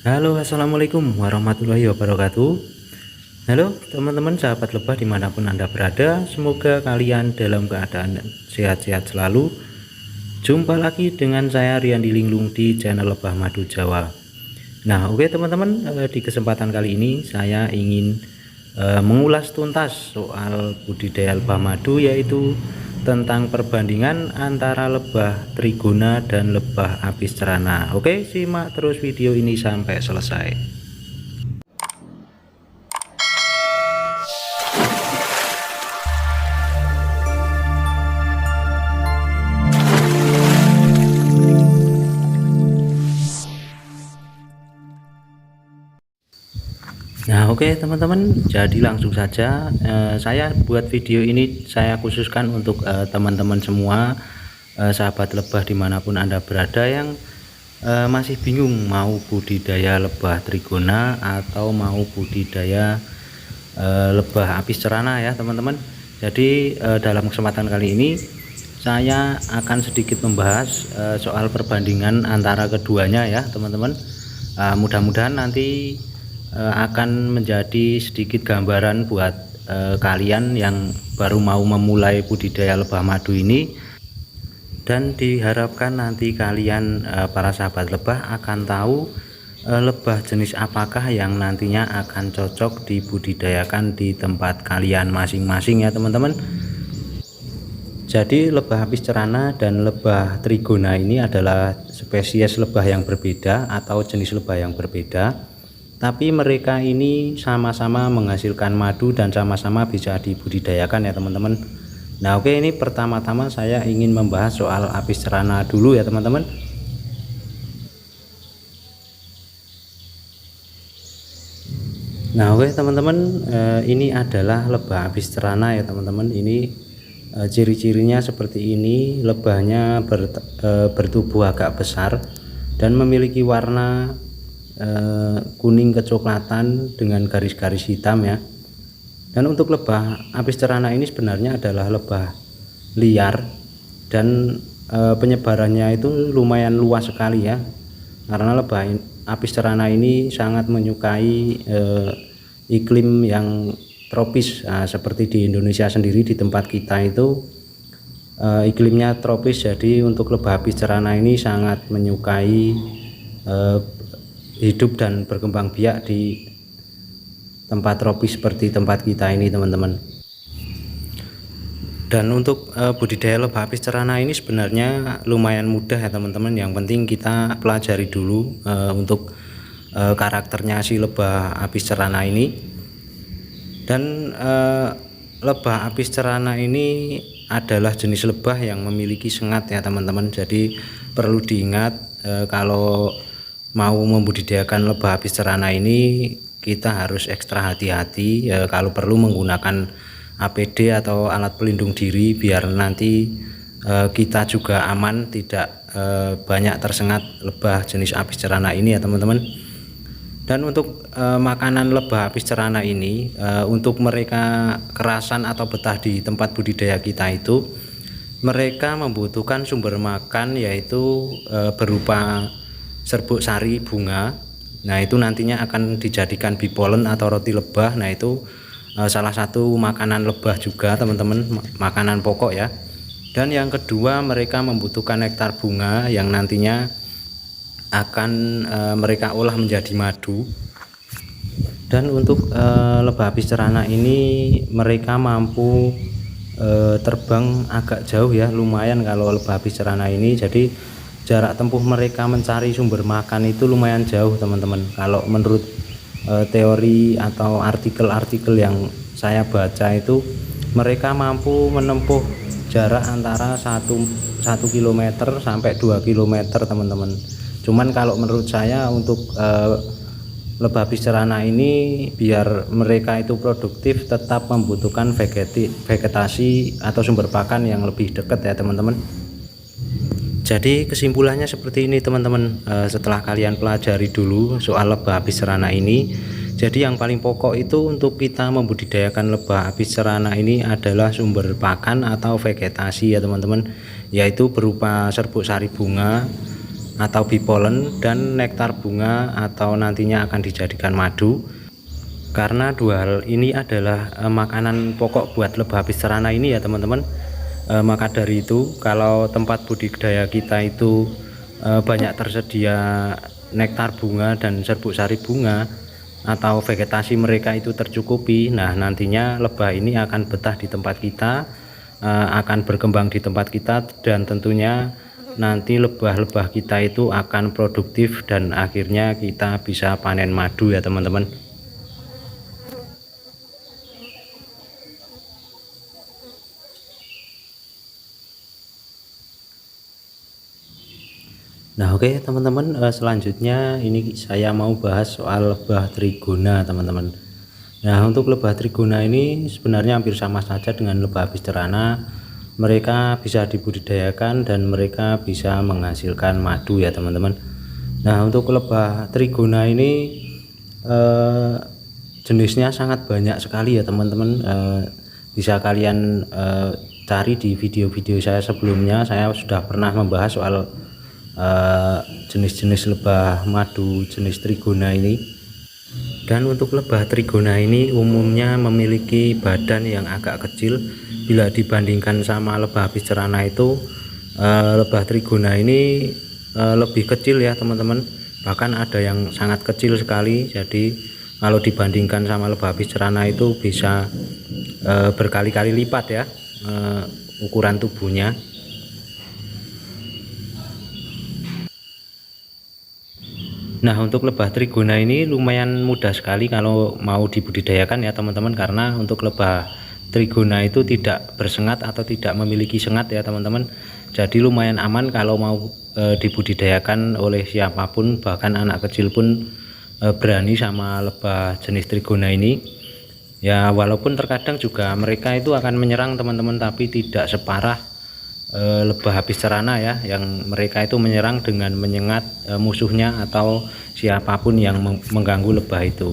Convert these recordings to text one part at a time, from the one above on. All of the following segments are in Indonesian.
Halo, assalamualaikum warahmatullahi wabarakatuh. Halo teman-teman sahabat lebah dimanapun anda berada, semoga kalian dalam keadaan sehat-sehat selalu. Jumpa lagi dengan saya Riyandi Linglung di channel Lebah Madu Jawa. Nah oke teman-teman, di kesempatan kali ini saya ingin mengulas tuntas soal budidaya lebah madu, yaitu tentang perbandingan antara lebah trigona dan lebah apis cerana. Oke, simak terus video ini sampai selesai. Nah oke teman-teman, jadi langsung saja saya buat video ini saya khususkan untuk teman-teman semua, sahabat lebah dimanapun anda berada yang masih bingung mau budidaya lebah trigona atau mau budidaya lebah apis cerana ya teman-teman. Jadi dalam kesempatan kali ini saya akan sedikit membahas soal perbandingan antara keduanya ya teman-teman. Mudah-mudahan nanti akan menjadi sedikit gambaran buat kalian yang baru mau memulai budidaya lebah madu ini, dan diharapkan nanti kalian para sahabat lebah akan tahu lebah jenis apakah yang nantinya akan cocok dibudidayakan di tempat kalian masing-masing ya teman-teman. Jadi lebah apis cerana dan lebah trigona ini adalah spesies lebah yang berbeda atau jenis lebah yang berbeda, tapi mereka ini sama-sama menghasilkan madu dan sama-sama bisa dibudidayakan ya teman-teman. Nah oke, ini pertama-tama saya ingin membahas soal apis cerana dulu ya teman-teman. Nah oke teman-teman, ini adalah lebah apis cerana ya teman-teman. Ini ciri-cirinya seperti ini. Lebahnya bertubuh agak besar dan memiliki warna kuning kecoklatan dengan garis-garis hitam ya. Dan untuk lebah apis cerana ini sebenarnya adalah lebah liar dan penyebarannya itu lumayan luas sekali ya, karena lebah apis cerana ini sangat menyukai iklim yang tropis. Seperti di Indonesia sendiri, di tempat kita itu iklimnya tropis, jadi untuk lebah apis cerana ini sangat menyukai hidup dan berkembang biak di tempat tropis seperti tempat kita ini teman-teman. Dan untuk budidaya lebah apis cerana ini sebenarnya lumayan mudah ya teman-teman. Yang penting kita pelajari dulu untuk karakternya si lebah apis cerana ini. Dan lebah apis cerana ini adalah jenis lebah yang memiliki sengat ya teman-teman. Jadi perlu diingat kalau mau membudidayakan lebah apis cerana ini kita harus ekstra hati-hati ya, kalau perlu menggunakan APD atau alat pelindung diri biar nanti kita juga aman, tidak banyak tersengat lebah jenis apis cerana ini ya teman-teman. Dan untuk makanan lebah apis cerana ini, untuk mereka kerasan atau betah di tempat budidaya kita itu, mereka membutuhkan sumber makan yaitu berupa serbuk sari bunga. Nah itu nantinya akan dijadikan bipolen atau roti lebah. Nah itu salah satu makanan lebah juga teman-teman, makanan pokok ya. Dan yang kedua, mereka membutuhkan nektar bunga yang nantinya akan mereka olah menjadi madu. Dan untuk lebah apis cerana ini mereka mampu terbang agak jauh ya, lumayan kalau lebah apis cerana ini. Jadi jarak tempuh mereka mencari sumber makan itu lumayan jauh teman-teman. Kalau menurut teori atau artikel-artikel yang saya baca itu, mereka mampu menempuh jarak antara 1 km sampai 2 km teman-teman. Cuman kalau menurut saya untuk lebah apis cerana ini biar mereka itu produktif tetap membutuhkan vegetasi atau sumber pakan yang lebih dekat ya teman-teman. Jadi kesimpulannya seperti ini teman-teman, setelah kalian pelajari dulu soal lebah apis cerana ini, jadi yang paling pokok itu untuk kita membudidayakan lebah apis cerana ini adalah sumber pakan atau vegetasi ya teman-teman, yaitu berupa serbuk sari bunga atau bipolen, dan nektar bunga atau nantinya akan dijadikan madu. Karena dua hal ini adalah makanan pokok buat lebah apis cerana ini ya teman-teman. Maka dari itu kalau tempat budidaya kita itu banyak tersedia nektar bunga dan serbuk sari bunga atau vegetasi mereka itu tercukupi, nah nantinya lebah ini akan betah di tempat kita, akan berkembang di tempat kita, dan tentunya nanti lebah-lebah kita itu akan produktif dan akhirnya kita bisa panen madu ya teman-teman. Nah oke teman-teman, selanjutnya ini saya mau bahas soal lebah trigona teman-teman. Nah untuk lebah trigona ini sebenarnya hampir sama saja dengan lebah apis cerana. Mereka bisa dibudidayakan dan mereka bisa menghasilkan madu ya teman-teman. Nah untuk lebah trigona ini jenisnya sangat banyak sekali ya teman-teman. Bisa kalian cari di video-video saya sebelumnya. Saya sudah pernah membahas soal jenis-jenis lebah madu jenis trigona ini. Dan untuk lebah trigona ini umumnya memiliki badan yang agak kecil bila dibandingkan sama lebah apis cerana itu. Lebah trigona ini lebih kecil ya teman-teman, bahkan ada yang sangat kecil sekali. Jadi kalau dibandingkan sama lebah apis cerana itu bisa berkali-kali lipat ya ukuran tubuhnya. Nah untuk lebah trigona ini lumayan mudah sekali kalau mau dibudidayakan ya teman-teman, karena untuk lebah trigona itu tidak bersengat atau tidak memiliki sengat ya teman-teman. Jadi lumayan aman kalau mau dibudidayakan oleh siapapun, bahkan anak kecil pun berani sama lebah jenis trigona ini. Ya walaupun terkadang juga mereka itu akan menyerang teman-teman, tapi tidak separah lebah apis cerana ya, yang mereka itu menyerang dengan menyengat musuhnya atau siapapun yang mengganggu lebah itu.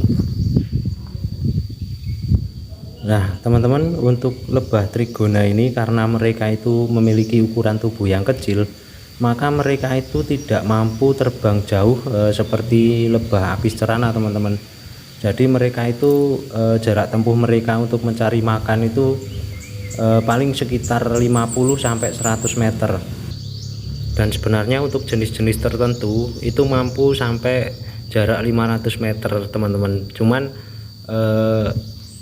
Nah teman-teman, untuk lebah trigona ini karena mereka itu memiliki ukuran tubuh yang kecil, maka mereka itu tidak mampu terbang jauh seperti lebah apis cerana teman-teman. Jadi mereka itu jarak tempuh mereka untuk mencari makan itu paling sekitar 50-100 meter. Dan sebenarnya untuk jenis-jenis tertentu itu mampu sampai jarak 500 meter teman-teman. Cuman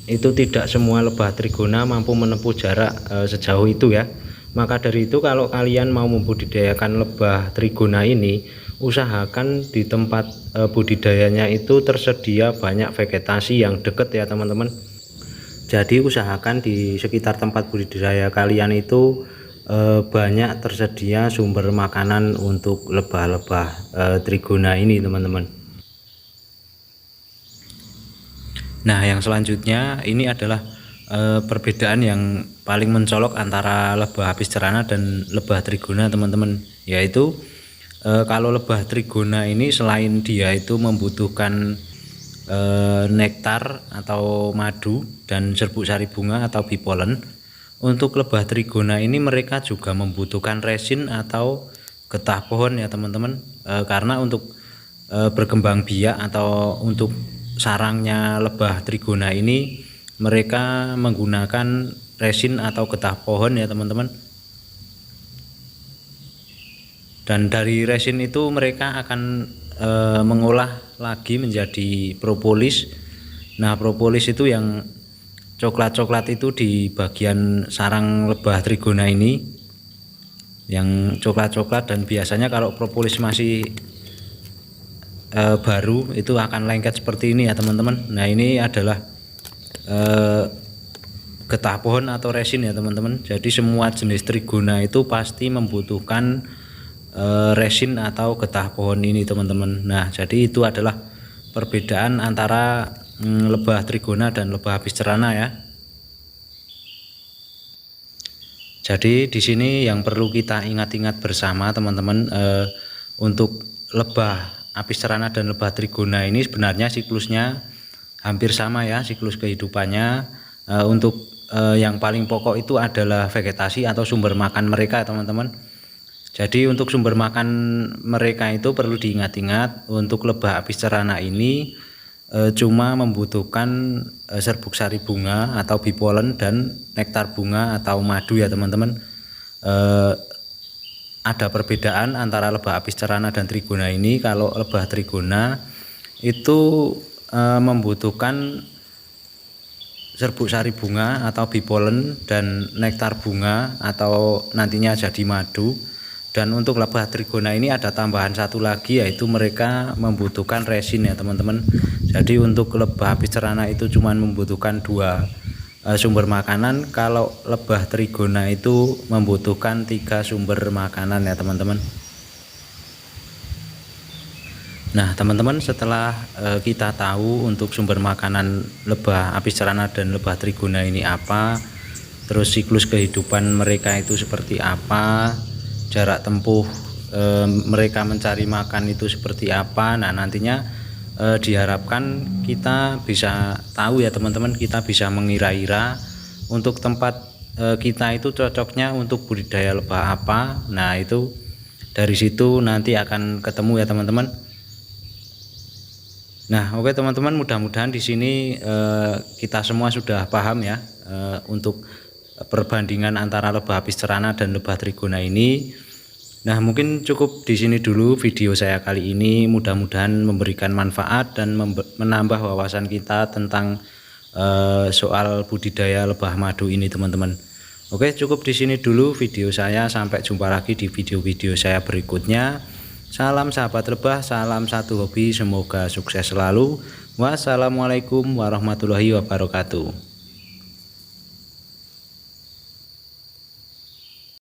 itu tidak semua lebah trigona mampu menempuh jarak sejauh itu ya. Maka dari itu kalau kalian mau membudidayakan lebah trigona ini, usahakan di tempat budidayanya itu tersedia banyak vegetasi yang dekat ya teman-teman. Jadi usahakan di sekitar tempat budidaya kalian itu banyak tersedia sumber makanan untuk lebah-lebah trigona ini teman-teman. Nah yang selanjutnya ini adalah perbedaan yang paling mencolok antara lebah apis cerana dan lebah trigona teman-teman, yaitu kalau lebah trigona ini selain dia itu membutuhkan nektar atau madu dan serbuk sari bunga atau bipolen, untuk lebah trigona ini mereka juga membutuhkan resin atau getah pohon ya teman-teman. Karena untuk berkembang biak atau untuk sarangnya lebah trigona ini mereka menggunakan resin atau getah pohon ya teman-teman. Dan dari resin itu mereka akan mengolah lagi menjadi propolis. Nah propolis itu yang coklat-coklat itu di bagian sarang lebah trigona ini, yang coklat-coklat, dan biasanya kalau propolis masih baru itu akan lengket seperti ini ya teman-teman. Nah ini adalah getah pohon atau resin ya teman-teman. Jadi semua jenis trigona itu pasti membutuhkan resin atau getah pohon ini teman-teman. Nah jadi itu adalah perbedaan antara lebah trigona dan lebah apis cerana ya. Jadi di sini yang perlu kita ingat-ingat bersama teman-teman, untuk lebah apis cerana dan lebah trigona ini sebenarnya siklusnya hampir sama ya, siklus kehidupannya. Untuk yang paling pokok itu adalah vegetasi atau sumber makan mereka teman-teman. Jadi untuk sumber makan mereka itu perlu diingat-ingat, untuk lebah apis cerana ini cuma membutuhkan serbuk sari bunga atau bee pollen dan nektar bunga atau madu ya teman-teman. Ada perbedaan antara lebah apis cerana dan trigona ini. Kalau lebah trigona itu membutuhkan serbuk sari bunga atau bee pollen dan nektar bunga atau nantinya jadi madu. Dan untuk lebah trigona ini ada tambahan satu lagi, yaitu mereka membutuhkan resin ya teman-teman. Jadi untuk lebah apis cerana itu cuma membutuhkan 2 sumber makanan. Kalau lebah trigona itu membutuhkan 3 sumber makanan ya teman-teman. Nah teman-teman, setelah kita tahu untuk sumber makanan lebah apis cerana dan lebah trigona ini apa, terus siklus kehidupan mereka itu seperti apa, jarak tempuh mereka mencari makan itu seperti apa. Nah nantinya diharapkan kita bisa tahu ya teman-teman, kita bisa mengira-ira untuk tempat kita itu cocoknya untuk budidaya lebah apa. Nah itu dari situ nanti akan ketemu ya teman-teman. Nah oke teman-teman, mudah-mudahan di sini kita semua sudah paham ya untuk perbandingan antara lebah apis cerana dan lebah trigona ini. Nah mungkin cukup di sini dulu video saya kali ini, mudah-mudahan memberikan manfaat dan menambah wawasan kita tentang soal budidaya lebah madu ini teman-teman. Oke, cukup di sini dulu video saya, sampai jumpa lagi di video-video saya berikutnya. Salam sahabat lebah, salam satu hobi, semoga sukses selalu. Wassalamualaikum warahmatullahi wabarakatuh.